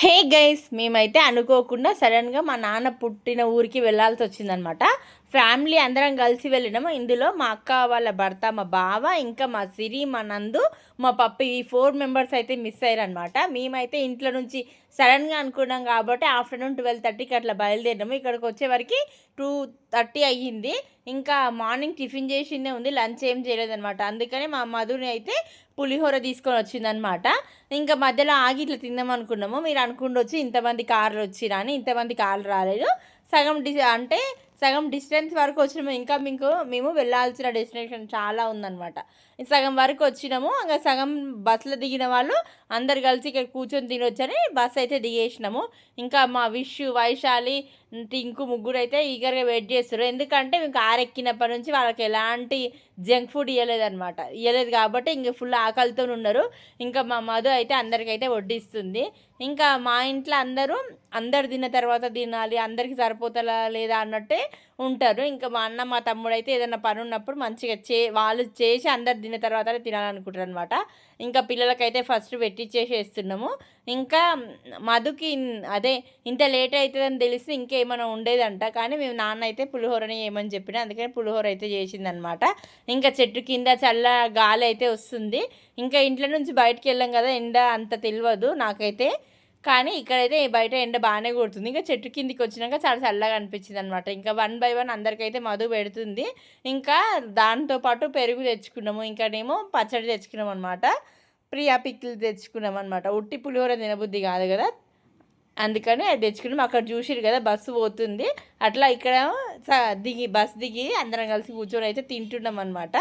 Hey guys, మేమైతే అనుకోకుండా సడన్గా మా నాన్న పుట్టిన ఊరికి వెళ్ళాల్సి వచ్చిందనమాట. ఫ్యామిలీ అందరం కలిసి వెళ్ళినాము. ఇందులో మా అక్క వాళ్ళ భర్త, మా బావ, ఇంకా మా సిరి, మా నందు, మా పప్పి, ఈ 4 మెంబర్స్ అయితే మిస్ అయ్యారనమాట. మేమైతే ఇంట్లో నుంచి సడన్గా అనుకున్నాం కాబట్టి ఆఫ్టర్నూన్ 12:30కి అట్లా బయలుదేరినాము. ఇక్కడికి వచ్చేవరకు 2:30 అయ్యింది. ఇంకా మార్నింగ్ టిఫిన్ చేసిందే ఉంది, లంచ్ ఏం చేయలేదనమాట. అందుకని మా మధుని అయితే పులిహోర తీసుకొని వచ్చిందనమాట. ఇంకా మధ్యలో ఆగి ఇట్లా తిందాం అనుకున్నాము. మీరు అనుకుండొచ్చు ఇంతమంది కార్లు వచ్చిరా అని. ఇంతమంది కార్లు రాలేదు. సగం డిస్టెన్స్ వరకు వచ్చినాము. ఇంకా మేము వెళ్ళాల్సిన డెస్టినేషన్ చాలా ఉందన్నమాట. సగం వరకు వచ్చినాము. ఇంకా సగం బస్సులో దిగిన వాళ్ళు అందరు కలిసి ఇక్కడ కూర్చొని తినొచ్చని బస్ అయితే దిగేసినాము. ఇంకా మా విషు, వైశాలి, టింకు ముగ్గురు అయితే ఈగర్గా వెయిట్ చేస్తారు. ఎందుకంటే మేము కారు ఎక్కినప్పటి నుంచి వాళ్ళకి ఎలాంటి జంక్ ఫుడ్ ఇవ్వలేదు కాబట్టి ఇంక ఫుల్ ఆకలితో ఉన్నారు. ఇంకా మా మధు అయితే అందరికైతే వడ్డిస్తుంది. ఇంకా మా ఇంట్లో అందరు తిన్న తర్వాత తినాలి, అందరికీ సరిపోతలా లేదా అన్నట్టే ఉంటారు. ఇంకా మా అన్న, మా తమ్ముడు అయితే ఏదైనా పని ఉన్నప్పుడు మంచిగా వాళ్ళు చేసి అందరు తిన్న తర్వాతనే తినాలనుకుంటారు అనమాట. ఇంకా పిల్లలకైతే ఫస్ట్ పెట్టించేసేస్తున్నాము. ఇంకా మధుకి అదే ఇంత లేట్ అవుతుందని తెలిసి ఇంకేమైనా ఉండేదంట. కానీ మేము నాన్న అయితే పులిహోరని ఏమని చెప్పినా, అందుకని పులిహోర అయితే చేసిందనమాట. ఇంకా చెట్టు కింద చల్ల గాలి అయితే వస్తుంది. ఇంకా ఇంట్లో నుంచి బయటికి వెళ్ళాం కదా, ఎండ అంత తెలియదు నాకైతే. కానీ ఇక్కడైతే బయట ఎండ బాగానే కొడుతుంది. ఇంకా చెట్టు కిందికి వచ్చినాక చాలా చల్లగా అనిపించింది అనమాట. ఇంకా 1 బై 1 అందరికైతే మధు పెడుతుంది. ఇంకా దాంతోపాటు పెరుగు తెచ్చుకున్నాము. ఇంకానేమో పచ్చడి తెచ్చుకున్నాం అనమాట. ప్రియా పిక్కిల్ తెచ్చుకున్నాం అనమాట. ఉట్టి పులిహోర తినబుద్ధి కాదు కదా, అందుకని అది తెచ్చుకున్నాం. అక్కడ చూసిరు కదా బస్సు పోతుంది. అట్లా ఇక్కడ బస్ దిగి అందరం కలిసి కూర్చొని అయితే తింటున్నాం అనమాట.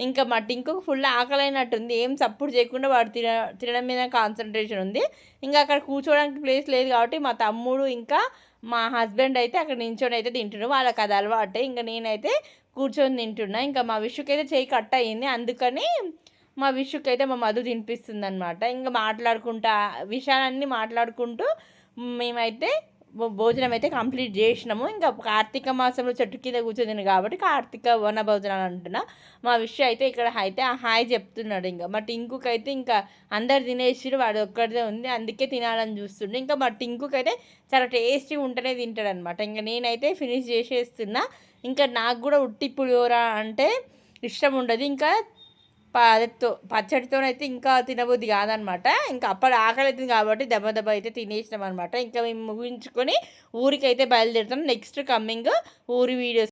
ఇంకా మా టింకుకు ఫుల్ ఆకలైనట్టుంది. ఏం సపోర్ట్ చేయకుండా వాడు తినడం మీద కాన్సన్ట్రేషన్ ఉంది. ఇంకా అక్కడ కూర్చోడానికి ప్లేస్ లేదు కాబట్టి మా తమ్ముడు ఇంకా మా హస్బెండ్ అయితే అక్కడ నించొని అయితే తింటున్నాడు. వాళ్ళకి అది అలవాటే. ఇంకా నేనైతే కూర్చొని తింటున్నా. ఇంకా మా విషుకైతే చేయి కట్ అయ్యింది. అందుకని మా విషుకైతే మా మధు తినిపిస్తుంది అనమాట. ఇంకా విషయాలన్నీ మాట్లాడుకుంటూ మేమైతే భోజనం అయితే కంప్లీట్ చేసినాము. ఇంకా కార్తీక మాసంలో చెట్టు కింద కూర్చొని కాబట్టి కార్తీక వన భోజనాలు అంటున్నా. మా విషయం అయితే ఇక్కడ అయితే హాయ్ చెప్తున్నాడు. ఇంకా మా టింకుకి అయితే ఇంకా అందరు తినేసిరు, వాడు ఒక్కడిదే ఉంది, అందుకే తినాలని చూస్తుండే. ఇంకా మా టింకుకి అయితే చాలా టేస్టీగా ఉంటేనే తింటాడనమాట. ఇంకా నేనైతే ఫినిష్ చేసేస్తున్నా. ఇంకా నాకు కూడా ఉట్టి పులిహోర అంటే ఇష్టం ఉండదు. ఇంకా పచ్చడితోనైతే ఇంకా తినబుద్ధి కాదనమాట. ఇంకా అప్పుడు ఆకలి అవుతుంది కాబట్టి దెబ్బ అయితే తినేసినాం అనమాట. ఇంకా మేము ముగించుకొని ఊరికైతే బయలుదేరుతాం. నెక్స్ట్ కమ్మింగ్ ఊరి వీడియోస్